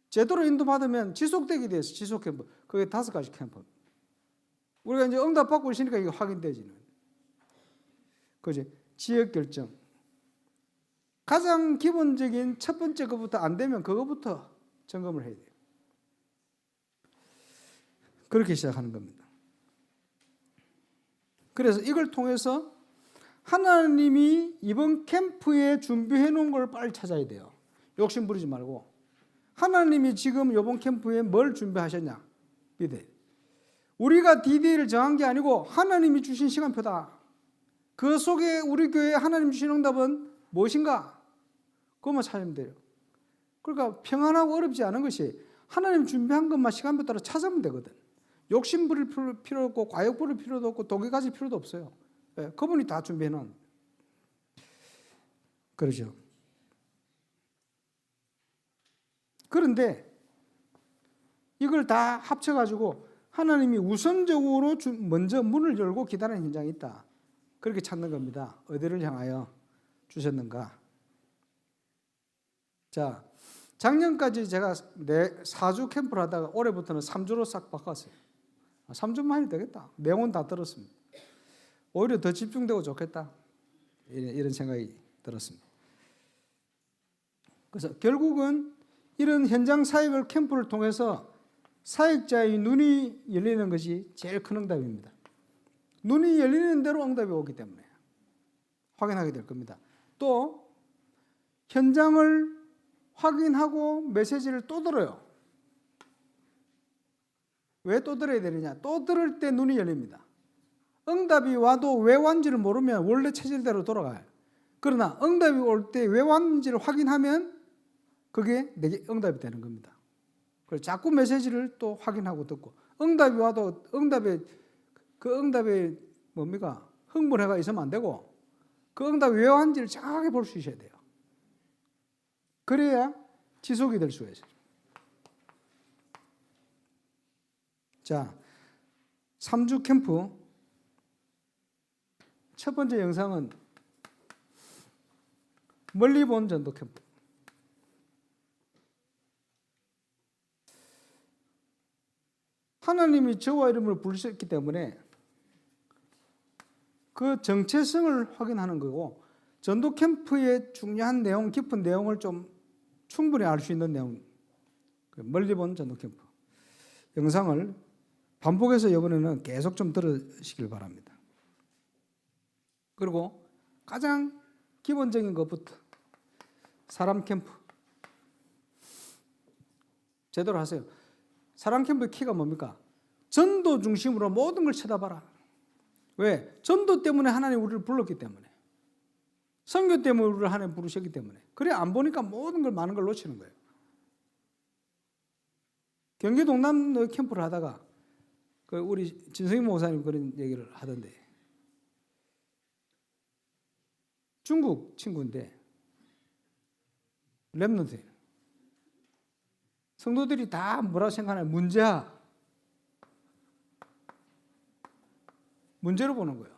A: 제대로 인도받으면 지속되게 돼서 지속 캠프. 그게 5가지 캠프. 우리가 이제 응답받고 있으니까 이게 확인되지는. 그지? 지역 결정. 가장 기본적인 첫 번째 것부터 안 되면 그거부터 점검을 해야 돼요. 그렇게 시작하는 겁니다. 그래서 이걸 통해서 하나님이 이번 캠프에 준비해 놓은 걸 빨리 찾아야 돼요. 욕심 부리지 말고. 하나님이 지금 이번 캠프에 뭘 준비하셨냐? 믿어요. 우리가 디데이를 정한 게 아니고 하나님이 주신 시간표다. 그 속에 우리 교회에 하나님 주신 응답은 무엇인가? 그것만 찾으면 돼요. 그러니까 평안하고 어렵지 않은 것이 하나님 준비한 것만 시간표 따라 찾으면 되거든. 욕심 부릴 필요 없고 과욕 부릴 필요도 없고 독이 가질 필요도 없어요. 예, 그분이 다 준비해 놓은. 그러죠. 그런데 이걸 다 합쳐가지고 하나님이 우선적으로 먼저 문을 열고 기다리는 현장이 있다. 그렇게 찾는 겁니다. 어디를 향하여 주셨는가? 자, 작년까지 제가 4주 캠프를 하다가 올해부터는 3주로 싹 바꿨어요. 3주만 해도 되겠다. 내용은 다 들었습니다. 오히려 더 집중되고 좋겠다. 이런 생각이 들었습니다. 그래서 결국은 이런 현장 사역을 캠프를 통해서 사역자의 눈이 열리는 것이 제일 큰 응답입니다. 눈이 열리는 대로 응답이 오기 때문에 확인하게 될 겁니다. 또 현장을 확인하고 메시지를 또 들어요. 왜 또 들어야 되느냐? 또 들을 때 눈이 열립니다. 응답이 와도 왜 왔는지를 모르면 원래 체질대로 돌아가요. 그러나 응답이 올 때 왜 왔는지를 확인하면 그게 내게 응답이 되는 겁니다. 그래서 자꾸 메시지를 또 확인하고 듣고 응답이 와도 응답에 뭡니까? 흥분해가 있으면 안 되고 그 응답이 왜 왔는지를 정확하게 볼 수 있어야 돼요. 그래야 지속이 될 수가 있어요. 자, 3주 캠프 첫 번째 영상은 멀리 본 전도 캠프. 하나님이 저와 이름을 부르셨기 때문에 그 정체성을 확인하는 거고 전도 캠프의 중요한 내용, 깊은 내용을 좀 충분히 알 수 있는 내용, 멀리 본 전도 캠프 영상을 반복해서 이번에는 계속 좀 들으시길 바랍니다. 그리고 가장 기본적인 것부터 사람 캠프 제대로 하세요. 사람 캠프의 키가 뭡니까? 전도 중심으로 모든 걸 쳐다봐라. 왜? 전도 때문에 하나님 우리를 불렀기 때문에, 선교 때문에 우리를 하나님 부르셨기 때문에. 그래 안 보니까 모든 걸 많은 걸 놓치는 거예요. 경기 동남로 캠프를 하다가 우리 진성희 목사님 그런 얘기를 하던데, 중국 친구인데 랩런트 성도들이 다 뭐라고 생각하냐? 문제로 보는 거예요.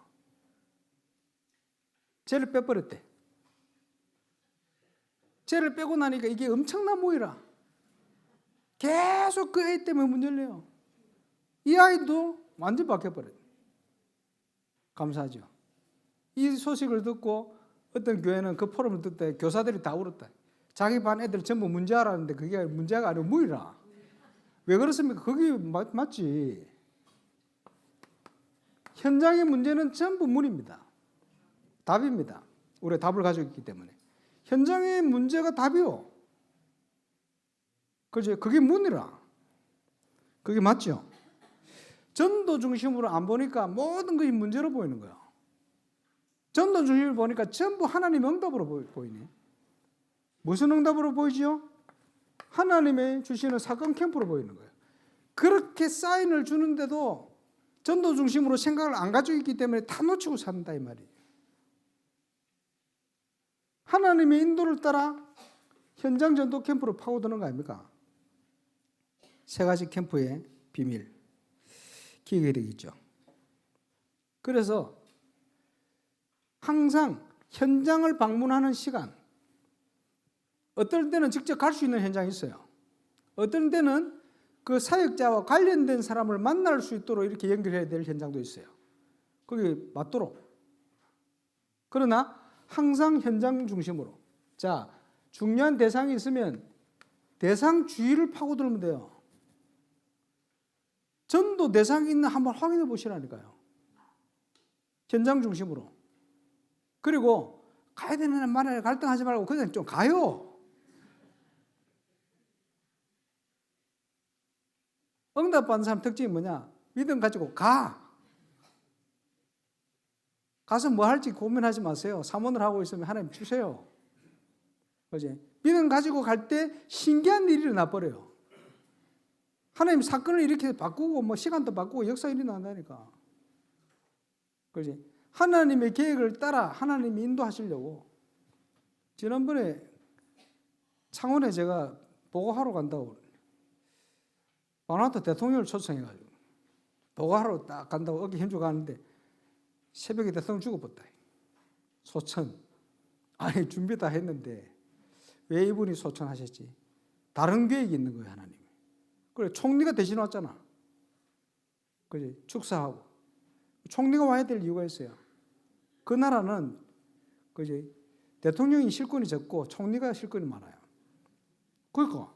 A: 쟤를 빼버렸대. 쟤를 빼고 나니까 이게 엄청난 모이라. 계속 그 애 때문에 문 열려요. 이 아이도 완전 바뀌어버렸어요. 감사하죠. 이 소식을 듣고 어떤 교회는 그 포럼을 듣다 교사들이 다 울었다. 자기 반 애들 전부 문제아라는데 그게 문제가 아니고 무이라. 왜 그렇습니까? 그게 맞지. 현장의 문제는 전부 문입니다. 답입니다. 우리가 답을 가지고 있기 때문에. 현장의 문제가 답이요. 그죠? 그게 문이라. 그게 맞죠? 전도 중심으로 안 보니까 모든 것이 문제로 보이는 거예요. 전도 중심으로 보니까 전부 하나님의 응답으로 보이네. 무슨 응답으로 보이죠? 하나님의 주시는 사건 캠프로 보이는 거예요. 그렇게 사인을 주는데도 전도 중심으로 생각을 안 가지고 있기 때문에 다 놓치고 산다 이 말이에요. 하나님의 인도를 따라 현장 전도 캠프로 파고드는 거 아닙니까? 세 가지 캠프의 비밀 기억이 되겠죠. 그래서 항상 현장을 방문하는 시간, 어떨 때는 직접 갈 수 있는 현장이 있어요. 어떤 때는 그 사역자와 관련된 사람을 만날 수 있도록 이렇게 연결해야 될 현장도 있어요. 그게 맞도록. 그러나 항상 현장 중심으로. 자, 중요한 대상이 있으면 대상 주위를 파고들면 돼요. 전도 대상이 있나 한번 확인해 보시라니까요. 현장 중심으로. 그리고 가야 되는 말에 갈등하지 말고 그냥 좀 가요. 응답받는 사람 특징이 뭐냐? 믿음 가지고 가. 가서 뭐 할지 고민하지 마세요. 사모를 하고 있으면 하나님 주세요. 그지? 믿음 가지고 갈 때 신기한 일이 일어나 버려요. 하나님 사건을 이렇게 바꾸고 뭐 시간도 바꾸고 역사 일어난다니까. 그렇지? 하나님의 계획을 따라 하나님이 인도하시려고. 지난번에 창원에 제가 보고하러 간다고 바나나트 대통령을 초청해가지고 보고하러 딱 간다고 어깨 힘주고 가는데 새벽에 대통령 죽어버렸다. 소천. 아니 준비 다 했는데 왜 이분이 소천하셨지? 다른 계획이 있는 거예요, 하나님. 그래 총리가 대신 왔잖아. 그지? 축사하고 총리가 와야 될 이유가 있어요. 그 나라는 그지? 대통령이 실권이 적고 총리가 실권이 많아요. 그러니까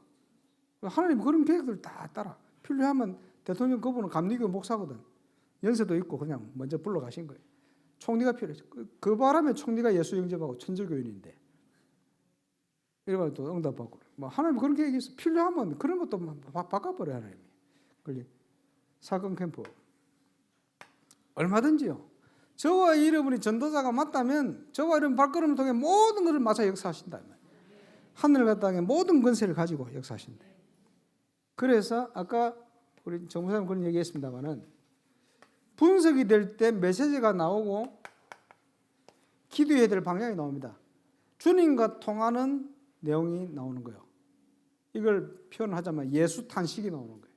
A: 하나님 그런 계획들 다 따라 필요하면 대통령 그분은 감리교 목사거든. 연세도 있고 그냥 먼저 불러가신 거예요. 총리가 필요해. 그 바람에 총리가 예수 영접하고 천주교인인데 이러면 또 응답받고. 뭐 하나님 그런 계획이 있어. 필요하면 그런 것도 바꿔버려 하나님이. 그지? 사건 캠프 얼마든지요. 저와 여러분이 전도자가 맞다면 저와 여러분 발걸음을 통해 모든 것을 마사 역사하신다. 하늘과 땅의 모든 권세를 가지고 역사하신다. 그래서 아까 우리 정부사님 그런 얘기했습니다만은 분석이 될 때 메시지가 나오고 기도해야 될 방향이 나옵니다. 주님과 통하는 내용이 나오는 거예요. 이걸 표현하자면 예수 탄식이 나오는 거예요.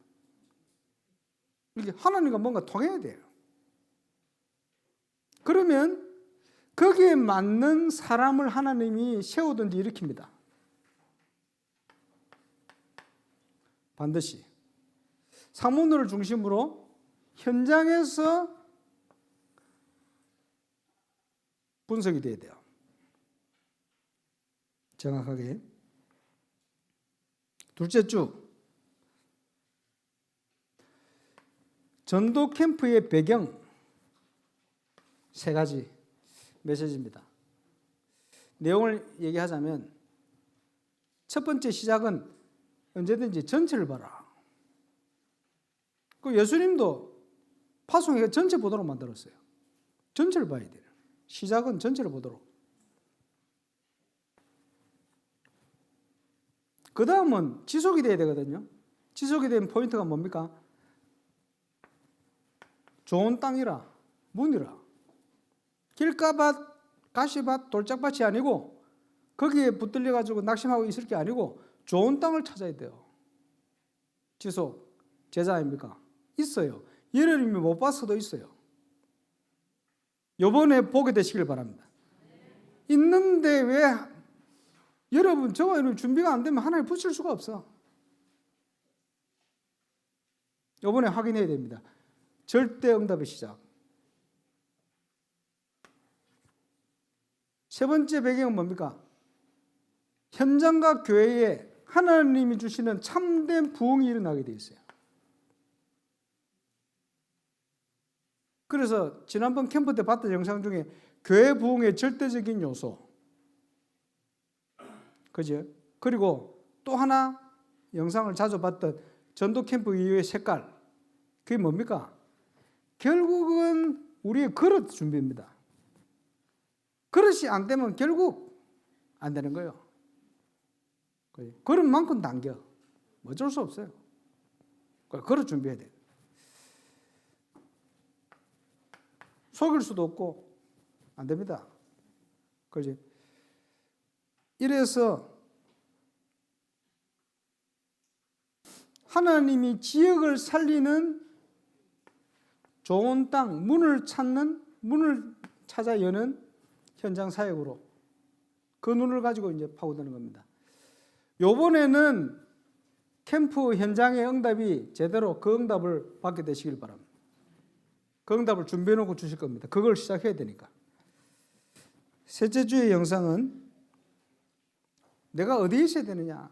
A: 이게 하나님과 뭔가 통해야 돼요. 그러면 거기에 맞는 사람을 하나님이 세우든지 일으킵니다. 반드시. 사모들을 중심으로 현장에서 분석이 돼야 돼요. 정확하게. 둘째 주, 전도 캠프의 배경 세 가지 메시지입니다. 내용을 얘기하자면 첫 번째 시작은 언제든지 전체를 봐라. 그 예수님도 파송회가 전체 보도록 만들었어요. 전체를 봐야 돼요. 시작은 전체를 보도록. 그 다음은 지속이 돼야 되거든요. 지속이 된 포인트가 뭡니까? 좋은 땅이라, 문이라. 길가밭, 가시밭, 돌짝밭이 아니고 거기에 붙들려가지고 낙심하고 있을 게 아니고 좋은 땅을 찾아야 돼요. 지속, 제자 아닙니까? 있어요. 여러분이 못 봤어도 있어요. 이번에 보게 되시길 바랍니다. 있는데 왜 여러분 저와 여러분 준비가 안 되면 하나님 붙일 수가 없어. 이번에 확인해야 됩니다. 절대 응답의 시작. 세 번째 배경은 뭡니까? 현장과 교회에 하나님이 주시는 참된 부흥이 일어나게 되어 있어요. 그래서 지난번 캠프 때 봤던 영상 중에 교회 부흥의 절대적인 요소, 그죠? 그리고 또 하나 영상을 자주 봤던 전도 캠프 이후의 색깔, 그게 뭡니까? 결국은 우리의 그릇 준비입니다. 그릇이 안 되면 결국 안 되는 거예요. 그릇만큼 당겨. 어쩔 수 없어요. 그릇 준비해야 돼요. 속일 수도 없고 안 됩니다. 그렇지? 이래서 하나님이 지역을 살리는 좋은 땅, 문을 찾아 여는 현장 사역으로 그 눈을 가지고 이제 파고드는 겁니다. 요번에는 캠프 현장의 응답이 제대로 그 응답을 받게 되시길 바랍니다. 그 응답을 준비해 놓고 주실 겁니다. 그걸 시작해야 되니까. 셋째 주의 영상은 내가 어디에 있어야 되느냐.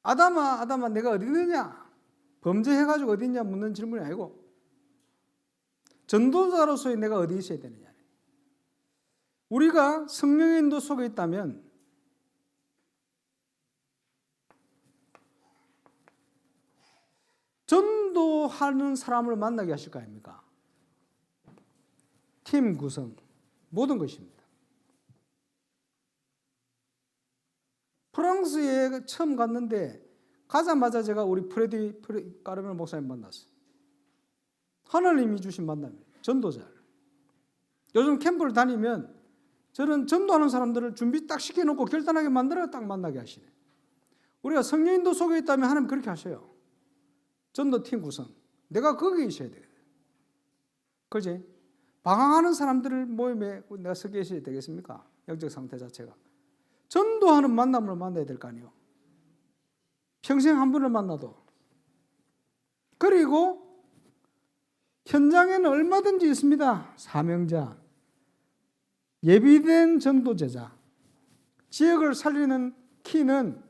A: 아담아 내가 어디 있느냐. 범죄해가지고 어디 있냐 묻는 질문이 아니고 전도자로서의 내가 어디 있어야 되느냐. 우리가 성령의 인도 속에 있다면 전도하는 사람을 만나게 하실 거 아닙니까? 팀 구성, 모든 것입니다. 프랑스에 처음 갔는데 가자마자 제가 우리 프레디 까르멜 목사님 만났어요. 하나님이 주신 만남이에요. 전도자를. 요즘 캠프를 다니면 저는 전도하는 사람들을 준비 딱 시켜놓고 결단하게 만들어 딱 만나게 하시네. 우리가 성령인도 속에 있다면 하나님 그렇게 하셔요. 전도팀 구성. 내가 거기에 있어야 돼요. 그지? 방황하는 사람들을 모임에 내가 섞여 있어야 되겠습니까? 영적 상태 자체가. 전도하는 만남을 만나야 될 거 아니에요. 평생 한 분을 만나도. 그리고 현장에는 얼마든지 있습니다. 사명자, 예비된 전도제자. 지역을 살리는 키는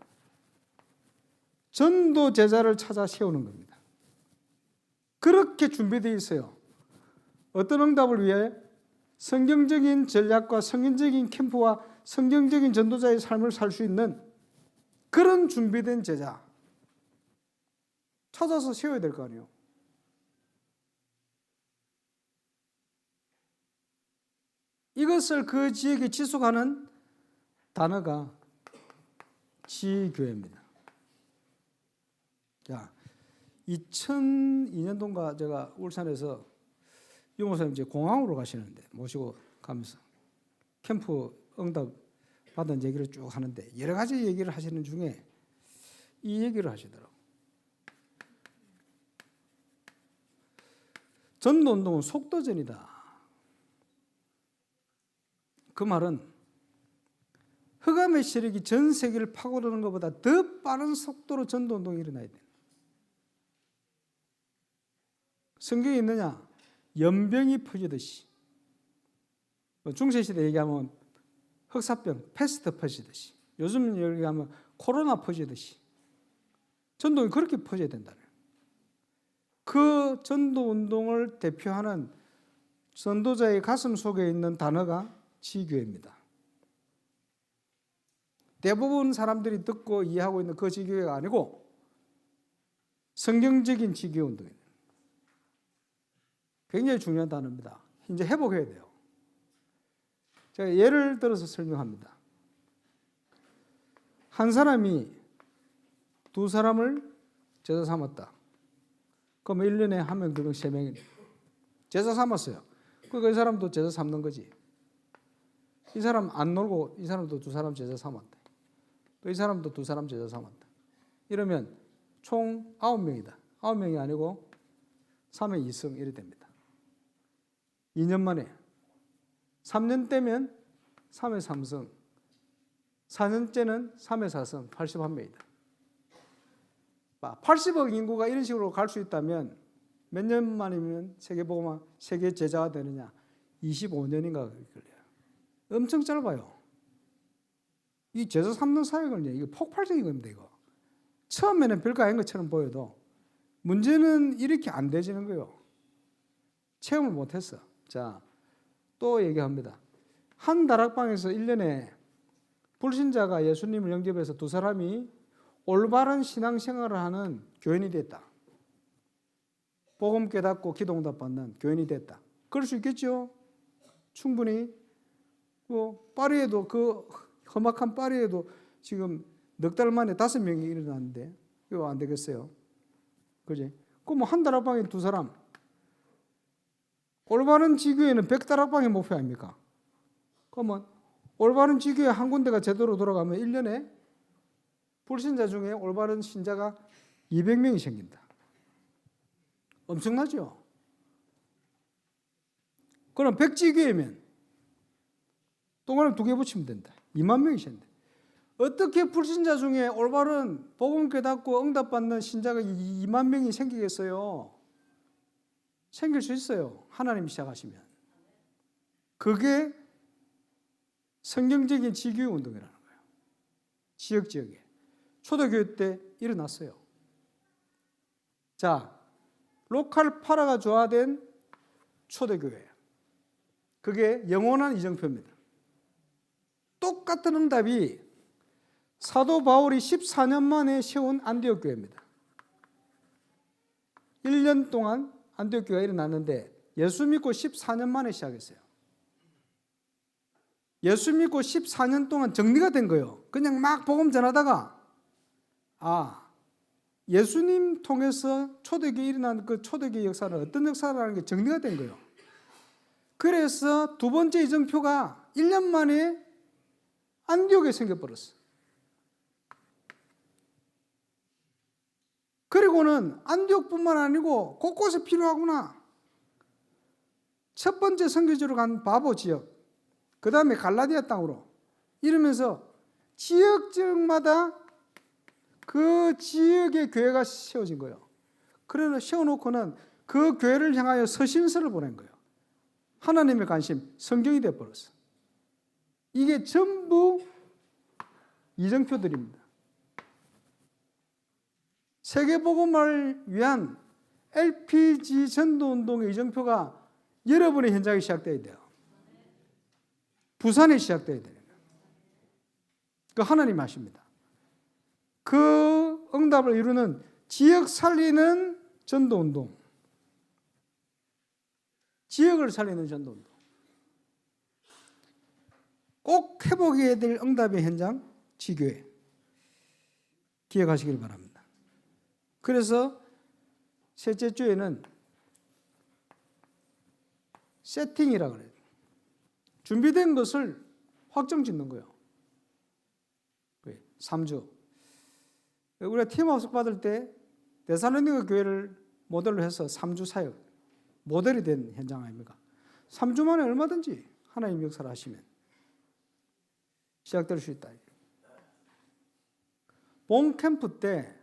A: 전도제자를 찾아 세우는 겁니다. 그렇게 준비되어 있어요. 어떤 응답을 위해? 성경적인 전략과 성경적인 캠프와 성경적인 전도자의 삶을 살 수 있는 그런 준비된 제자 찾아서 세워야 될 거 아니에요. 이것을 그 지역에 지속하는 단어가 지교회입니다. 자, 2002년도인가 제가 울산에서 유목사님 이제 공항으로 가시는데 모시고 가면서 캠프 응답 받은 얘기를 쭉 하는데 여러 가지 얘기를 하시는 중에 이 얘기를 하시더라고요. 전도운동은 속도전이다. 그 말은 흑암의 세력이 전 세계를 파고드는 것보다 더 빠른 속도로 전도운동이 일어나야 돼. 성경에 있느냐? 연병이 퍼지듯이, 중세시대 얘기하면 흑사병, 패스트 퍼지듯이, 요즘 얘기하면 코로나 퍼지듯이 전도가 그렇게 퍼져야 된다는 거예요. 그 전도운동을 대표하는 전도자의 가슴 속에 있는 단어가 지교회입니다. 대부분 사람들이 듣고 이해하고 있는 그 지교회가 아니고 성경적인 지교회 운동입니다. 굉장히 중요한 단어입니다. 이제 회복해야 돼요. 제가 예를 들어서 설명합니다. 한 사람이 두 사람을 제자 삼았다. 그럼 1년에 한 명, 두 명, 세 명이 제자 삼았어요. 그 사람도 제자 삼는 거지. 이 사람 안 놀고 이 사람도 두 사람 제자 삼았다. 또 이 사람도 두 사람 제자 삼았다. 이러면 총 9명이다. 9명이 아니고 3회 2승 이래 됩니다. 2년 만에 3년 때면 3회 3승 4년째는 3회 4승 81명이다. 80억 인구가 이런 식으로 갈 수 있다면 몇 년 만이면 세계복음화 세계 제자가 되느냐? 25년인가 걸려요. 엄청 짧아요. 이 제자 삼는 사역은요, 이거 폭발적인 겁니다. 이거 처음에는 별거 아닌 것처럼 보여도 문제는 이렇게 안 되지는 거예요. 체험을 못했어. 자, 또 얘기합니다. 한 다락방에서 1년에 불신자가 예수님을 영접해서 두 사람이 올바른 신앙생활을 하는 교인이 됐다. 복음 깨닫고 기도응답 받는 교인이 됐다. 그럴 수 있겠죠? 충분히. 파리에도 그 험악한 파리에도 지금 넉 달 만에 5명이 일어났는데 이거 안 되겠어요? 그지? 그럼 한 다락방에 두 사람. 올바른 지교회는 100다락방의 목표 아닙니까? 그러면 올바른 지교회 한 군데가 제대로 돌아가면 1년에 불신자 중에 올바른 신자가 200명이 생긴다. 엄청나죠? 그럼 100지교회면 동그라미 2개 붙이면 된다. 2만 명이 생긴다. 어떻게 불신자 중에 올바른 복음 깨닫고 응답받는 신자가 2만 명이 생기겠어요? 생길 수 있어요. 하나님이 시작하시면. 그게 성경적인 지교회 운동이라는 거예요. 지역에. 초대교회 때 일어났어요. 자, 로컬 파라가 조화된 초대교회. 그게 영원한 이정표입니다. 똑같은 응답이 사도 바울이 14년 만에 세운 안디옥 교회입니다. 1년 동안 안디옥 교회가 일어났는데 예수 믿고 14년 만에 시작했어요. 예수 믿고 14년 동안 정리가 된 거예요. 그냥 막 복음 전하다가 예수님 통해서 초대교회 일어난 그 초대교회 역사는 어떤 역사라는 게 정리가 된 거예요. 그래서 두 번째 이정표가 1년 만에 안디옥에 생겨버렸어요. 그리고는 안디옥뿐만 아니고 곳곳에 필요하구나. 첫 번째 선교지로 간 바보 지역, 그 다음에 갈라디아 땅으로 이러면서 지역마다 그 지역의 교회가 세워진 거예요. 그래서 세워놓고는 그 교회를 향하여 서신서를 보낸 거예요. 하나님의 관심, 성경이 되어버렸어요. 이게 전부 이정표들입니다. 세계복음을 위한 LPG 전도운동의 이정표가 여러분의 현장에 시작되어야 돼요. 부산에 시작되어야 돼요. 그 하나님 하십니다. 그 응답을 이루는 지역 살리는 전도운동, 지역을 살리는 전도운동, 꼭 회복해야 될 응답의 현장, 지교회 기억하시길 바랍니다. 그래서 셋째 주에는 세팅이라고 그래요. 준비된 것을 확정 짓는 거예요. 3주. 우리가 팀하우스 받을 때 데살로니가 교회를 모델로 해서 3주 사역, 모델이 된 현장 아닙니까? 3주 만에 얼마든지 하나님 역사를 하시면 시작될 수 있다. 봄 캠프 때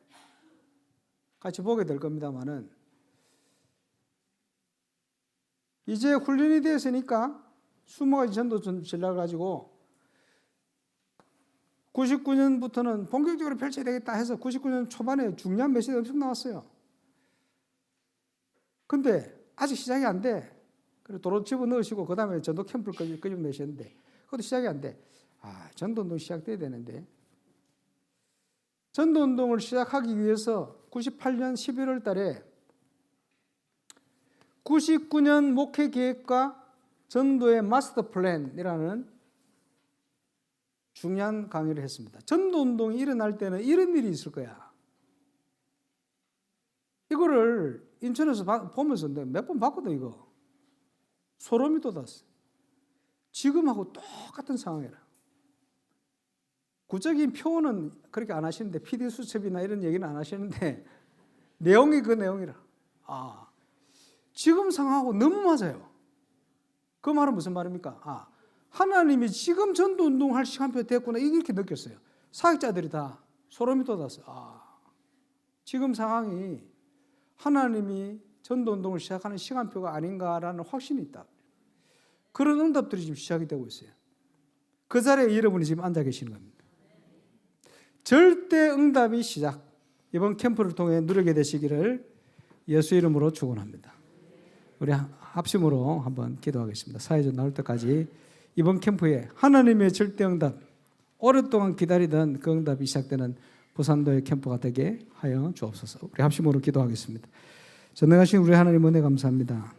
A: 같이 보게 될 겁니다만은 이제 훈련이 되었으니까 20가지 전도 전략을 가지고 99년부터는 본격적으로 펼쳐야 되겠다 해서 99년 초반에 중요한 메시지가 엄청 나왔어요. 근데 아직 시작이 안 돼. 그리고 도로 집어넣으시고 그 다음에 전도 캠프를 끄집어내셨는데 그것도 시작이 안 돼. 전도운동 시작돼야 되는데 전도운동을 시작하기 위해서 98년 11월 달에 99년 목회계획과 전도의 마스터 플랜이라는 중요한 강의를 했습니다. 전도운동이 일어날 때는 이런 일이 있을 거야. 이거를 인천에서 보면서 몇 번 봤거든. 이거 소름이 돋았어. 지금하고 똑같은 상황이라. 구적인 표현은 그렇게 안 하시는데 PD 수첩이나 이런 얘기는 안 하시는데 내용이 그 내용이라. 지금 상황하고 너무 맞아요. 그 말은 무슨 말입니까? 하나님이 지금 전도운동할 시간표 됐구나 이렇게 느꼈어요. 사역자들이 다 소름이 돋았어요. 지금 상황이 하나님이 전도운동을 시작하는 시간표가 아닌가라는 확신이 있다. 그런 응답들이 지금 시작이 되고 있어요. 그 자리에 여러분이 지금 앉아 계시는 겁니다. 절대 응답이 시작. 이번 캠프를 통해 누리게 되시기를 예수 이름으로 축원합니다. 우리 합심으로 한번 기도하겠습니다. 사회적 나올 때까지 이번 캠프에 하나님의 절대 응답, 오랫동안 기다리던 그 응답이 시작되는 부산도의 캠프가 되게 하여 주옵소서. 우리 합심으로 기도하겠습니다. 전능하신 우리 하나님 은혜 감사합니다.